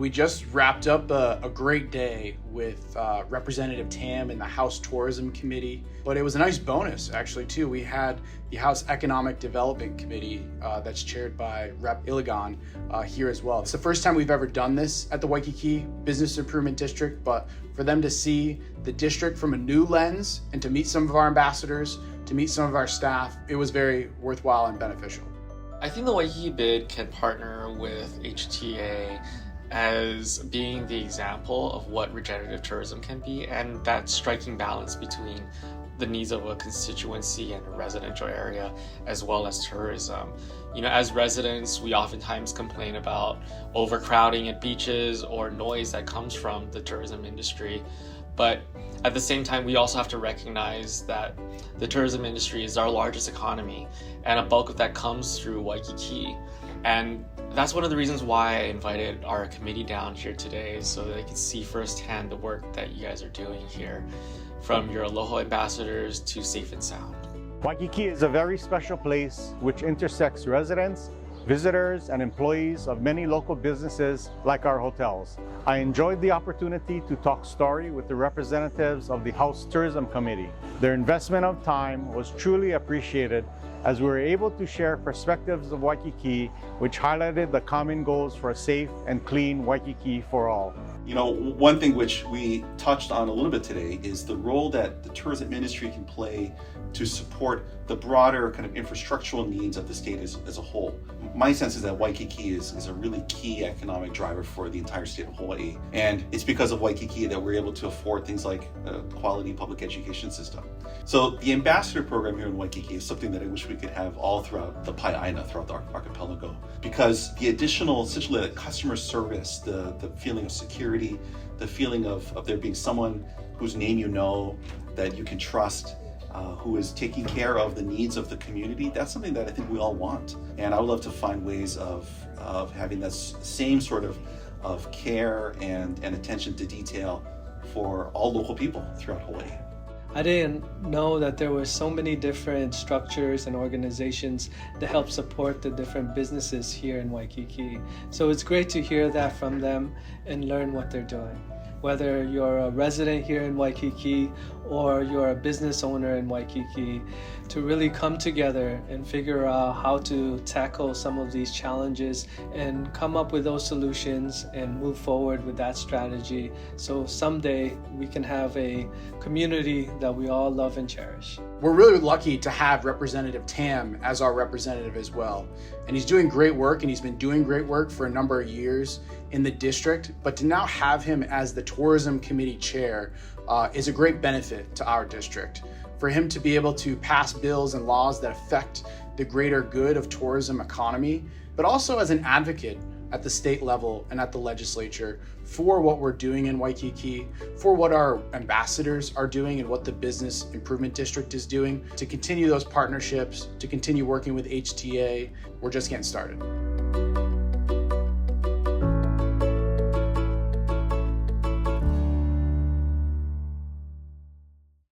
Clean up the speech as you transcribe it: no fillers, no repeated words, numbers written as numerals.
We just wrapped up a great day with Representative Tam and the House Tourism Committee, but it was a nice bonus actually too. We had the House Economic Development Committee that's chaired by Rep. Iligan here as well. It's the first time we've ever done this at the Waikiki Business Improvement District, but for them to see the district from a new lens and to meet some of our ambassadors, to meet some of our staff, it was very worthwhile and beneficial. I think the Waikiki BID can partner with HTA as being the example of what regenerative tourism can be, and that striking balance between the needs of a constituency and a residential area as well as tourism. You know, as residents, we oftentimes complain about overcrowding at beaches or noise that comes from the tourism industry. But at the same time, we also have to recognize that the tourism industry is our largest economy, and a bulk of that comes through Waikiki. And that's one of the reasons why I invited our committee down here today, so that they can see firsthand the work that you guys are doing here, from your Aloha ambassadors to Safe and Sound. Waikiki is a very special place which intersects residents, visitors, and employees of many local businesses like our hotels. I enjoyed the opportunity to talk story with the representatives of the House Tourism Committee. Their investment of time was truly appreciated, as we were able to share perspectives of Waikiki, which highlighted the common goals for a safe and clean Waikiki for all. You know, one thing which we touched on a little bit today is the role that the tourism industry can play to support the broader kind of infrastructural needs of the state as a whole. My sense is that Waikiki is a really key economic driver for the entire state of Hawaii. And it's because of Waikiki that we're able to afford things like a quality public education system. So the ambassador program here in Waikiki is something that I wish we could have all throughout the Pai'aina, throughout the archipelago, because the additional, essentially, the customer service, the feeling of security, the feeling of there being someone whose name you know, that you can trust, who is taking care of the needs of the community, that's something that I think we all want. And I would love to find ways of having that same sort of care and attention to detail for all local people throughout Hawaii. I didn't know that there were so many different structures and organizations that help support the different businesses here in Waikiki. So it's great to hear that from them and learn what they're doing. Whether you're a resident here in Waikiki or you're a business owner in Waikiki, to really come together and figure out how to tackle some of these challenges and come up with those solutions and move forward with that strategy, so someday we can have a community that we all love and cherish. We're really lucky to have Representative Tam as our representative as well. And he's doing great work, and he's been doing great work for a number of years in the district, but to now have him as the Tourism Committee Chair is a great benefit to our district. For him to be able to pass bills and laws that affect the greater good of tourism economy, but also as an advocate at the state level and at the legislature for what we're doing in Waikiki, for what our ambassadors are doing and what the Business Improvement District is doing, to continue those partnerships, to continue working with HTA. We're just getting started.